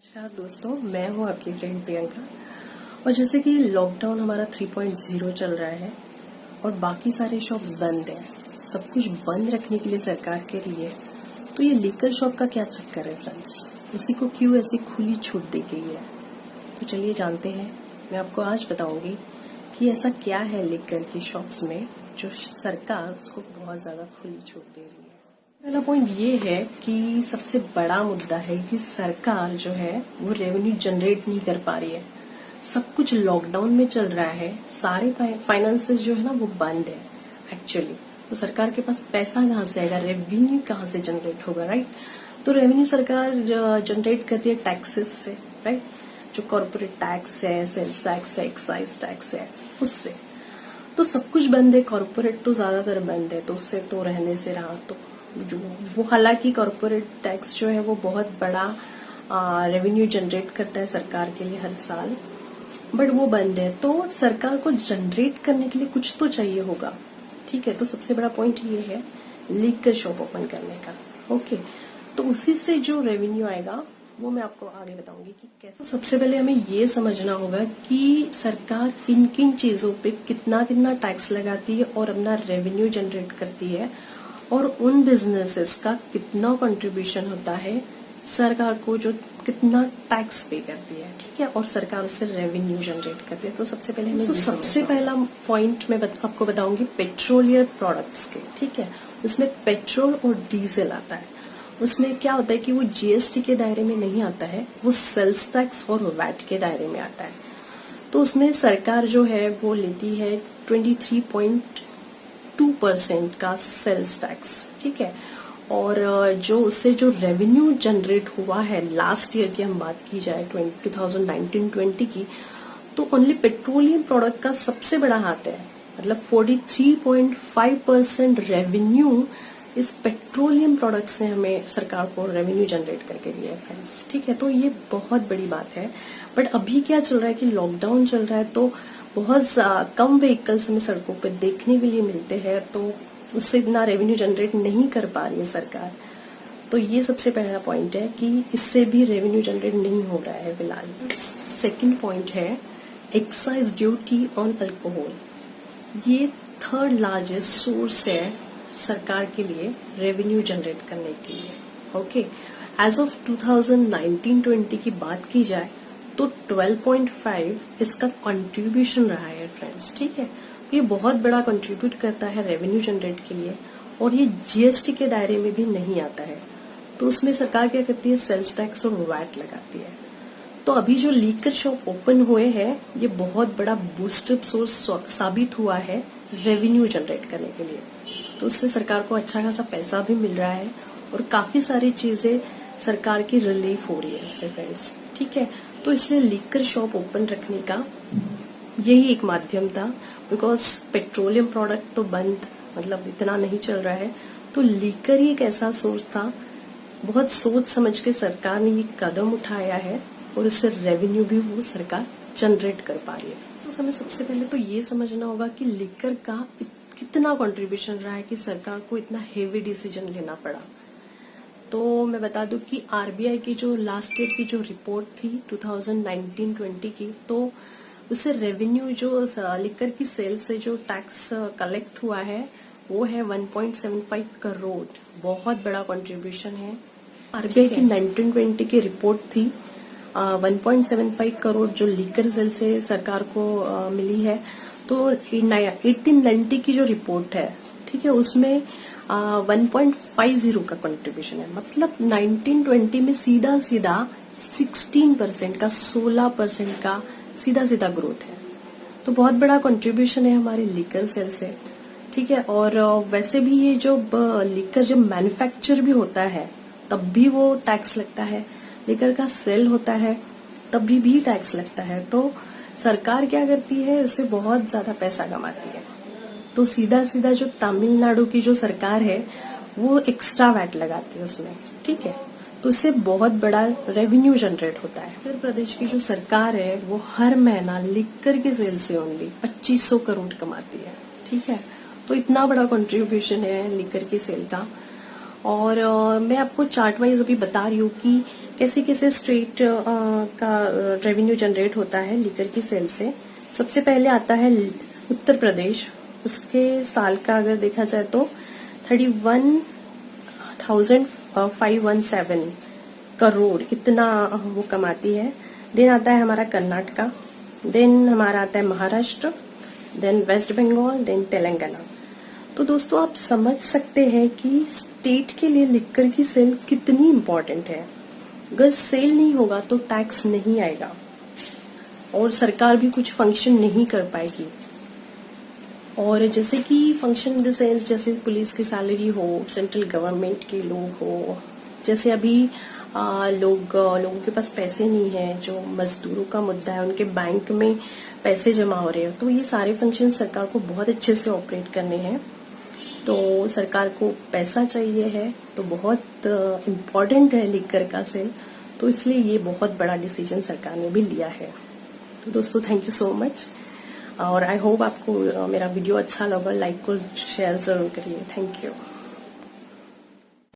नमस्कार दोस्तों, मैं हूं आपकी फ्रेंड प्रियंका। और जैसे कि लॉकडाउन हमारा 3.0 चल रहा है और बाकी सारे शॉप्स बंद हैं, सब कुछ बंद रखने के लिए सरकार के लिए, तो ये लीकर शॉप का क्या चक्कर है फ्रेंड्स? उसी को क्यों ऐसी खुली छूट दी गई है? तो चलिए जानते हैं। मैं आपको आज बताऊंगी कि ऐसा क्या है लीकर की शॉप्स में जो सरकार उसको बहुत ज्यादा खुली छूट दे रही है। पहला पॉइंट ये है कि सबसे बड़ा मुद्दा है कि सरकार जो है वो रेवेन्यू जनरेट नहीं कर पा रही है। सब कुछ लॉकडाउन में चल रहा है, सारे फाइनेंसेस जो है ना वो बंद है एक्चुअली। तो सरकार के पास पैसा कहाँ से आएगा, रेवेन्यू कहाँ से जनरेट होगा, राइट? तो रेवेन्यू सरकार जनरेट करती है टैक्सेस से, राइट? जो कॉर्पोरेट टैक्स है, सेल्स टैक्स है, एक्साइज टैक्स है, उससे। तो सब कुछ बंद है, कॉर्पोरेट तो ज्यादातर बंद है, तो उससे तो रहने से रहा। तो जो वो हालांकि कॉर्पोरेट टैक्स जो है वो बहुत बड़ा रेवेन्यू जनरेट करता है सरकार के लिए हर साल, बट वो बंद है। तो सरकार को जनरेट करने के लिए कुछ तो चाहिए होगा, ठीक है? तो सबसे बड़ा पॉइंट ये है लीकर शॉप ओपन करने का, ओके? तो उसी से जो रेवेन्यू आएगा वो मैं आपको आगे बताऊंगी कि कैसे। सबसे पहले हमें ये समझना होगा कि सरकार किन किन चीजों पे कितना कितना टैक्स लगाती है और अपना रेवेन्यू जनरेट करती है, और उन बिजनेसेस का कितना कंट्रीब्यूशन होता है सरकार को, जो कितना टैक्स पे करती है, ठीक है? और सरकार उससे रेवेन्यू जनरेट करती है। तो सबसे पहले हमें सबसे पहला पॉइंट मैं आपको बताऊंगी पेट्रोलियम प्रोडक्ट्स के, ठीक है? उसमें पेट्रोल और डीजल आता है। उसमें क्या होता है कि वो जीएसटी के दायरे में नहीं आता है, वो सेल्स टैक्स और वैट के दायरे में आता है। तो उसमें सरकार जो है वो लेती है 23.2% का सेल्स टैक्स, ठीक है? और जो उससे जो रेवेन्यू जनरेट हुआ है लास्ट ईयर की हम बात की जाए 2019-20 की, तो ओनली पेट्रोलियम प्रोडक्ट का सबसे बड़ा हाथ है। मतलब 43.5% रेवेन्यू इस पेट्रोलियम प्रोडक्ट से हमें सरकार को रेवेन्यू जनरेट करके दिया है फ्रेंड्स, ठीक है? तो ये बहुत बड़ी बात है। बट अभी क्या चल रहा है कि लॉकडाउन चल रहा है, तो बहुत कम व्हीकल्स हमें सड़कों पर देखने के लिए मिलते हैं, तो उससे इतना रेवेन्यू जनरेट नहीं कर पा रही है सरकार। तो ये सबसे पहला पॉइंट है कि इससे भी रेवेन्यू जनरेट नहीं हो रहा है फिलहाल। सेकंड पॉइंट है एक्साइज ड्यूटी ऑन अल्कोहल। ये थर्ड लार्जेस्ट सोर्स है सरकार के लिए रेवेन्यू जनरेट करने के लिए, ओके? एज ऑफ 2019-20 की बात की जाए तो 12.5 इसका कंट्रीब्यूशन रहा है फ्रेंड्स, ठीक है? ये बहुत बड़ा कंट्रीब्यूट करता है रेवेन्यू जनरेट के लिए, और ये जीएसटी के दायरे में भी नहीं आता है। तो उसमें सरकार क्या करती है, सेल्स टैक्स और वैट लगाती है। तो अभी जो लीकर शॉप ओपन हुए हैं, ये बहुत बड़ा बूस्टअप सोर्स साबित हुआ है रेवेन्यू जनरेट करने के लिए। तो उससे सरकार को अच्छा खासा पैसा भी मिल रहा है और काफी सारी चीजें सरकार की रिलीफ हो रही है इससे फ्रेंड्स, ठीक है? तो इसलिए लीकर शॉप ओपन रखने का यही एक माध्यम था, बिकॉज पेट्रोलियम प्रोडक्ट तो बंद, मतलब इतना नहीं चल रहा है। तो लीकर ही एक ऐसा सोर्स था, बहुत सोच समझ के सरकार ने ये कदम उठाया है और इससे रेवेन्यू भी वो सरकार जनरेट कर पा रही है। तो हमें सबसे पहले तो ये समझना होगा कि लीकर का कितना कंट्रीब्यूशन रहा है कि सरकार को इतना हेवी डिसीजन लेना पड़ा। तो मैं बता दूं कि आरबीआई की जो लास्ट ईयर की जो रिपोर्ट थी 2019-20 की, तो उससे रेवेन्यू जो लीकर की सेल से जो टैक्स कलेक्ट हुआ है वो है 1.75 करोड़। बहुत बड़ा कंट्रीब्यूशन है। आरबीआई की 1920 की रिपोर्ट थी 1.75 करोड़ जो लीकर सेल से सरकार को मिली है। तो 1890 की जो रिपोर्ट है, ठीक है, उसमें 1.50 का कंट्रीब्यूशन है। मतलब 1920 में सीधा सीधा 16% का 16% का सीधा सीधा ग्रोथ है। तो बहुत बड़ा कंट्रीब्यूशन है हमारे लीकर सेल से, ठीक है? और वैसे भी ये जो लीकर जब मैन्युफैक्चर भी होता है तब भी वो टैक्स लगता है, लीकर का सेल होता है तब भी टैक्स लगता है। तो सरकार क्या करती है, उससे बहुत ज्यादा पैसा कमाती है। तो सीधा सीधा जो तमिलनाडु की जो सरकार है वो एक्स्ट्रा वैट लगाती है उसमें, ठीक है? तो इससे बहुत बड़ा रेवेन्यू जनरेट होता है। उत्तर प्रदेश की जो सरकार है वो हर महीना लीकर के सेल से ओनली 2500 करोड़ कमाती है, ठीक है? तो इतना बड़ा कंट्रीब्यूशन है लीकर की सेल का। और मैं आपको चार्ट वाइज अभी बता रही हूँ कि कैसे कैसे स्टेट का रेवेन्यू जनरेट होता है लीकर की सेल से। सबसे पहले आता है उत्तर प्रदेश। उसके साल का अगर देखा जाए तो 31,517 करोड़ इतना वो कमाती है। देन आता है हमारा कर्नाटका, देन हमारा आता है महाराष्ट्र, देन वेस्ट बंगाल, देन तेलंगाना। तो दोस्तों आप समझ सकते हैं कि स्टेट के लिए लिकर की सेल कितनी इम्पोर्टेंट है। अगर सेल नहीं होगा तो टैक्स नहीं आएगा और सरकार भी कुछ फंक्शन नहीं कर पाएगी। और जैसे कि फंक्शन इन द सेंस जैसे पुलिस की सैलरी हो, सेंट्रल गवर्नमेंट के लोग हो, जैसे अभी लोगों के पास पैसे नहीं है, जो मजदूरों का मुद्दा है, उनके बैंक में पैसे जमा हो रहे हैं, तो ये सारे फंक्शन सरकार को बहुत अच्छे से ऑपरेट करने हैं। तो सरकार को पैसा चाहिए है, तो बहुत इम्पोर्टेंट है लिकर का सेल, तो इसलिए ये बहुत बड़ा डिसीजन सरकार ने भी लिया है। तो दोस्तों थैंक यू सो मच, और आई होप आपको मेरा वीडियो अच्छा लगा। लाइक को शेयर जरूर करिए। Thank you.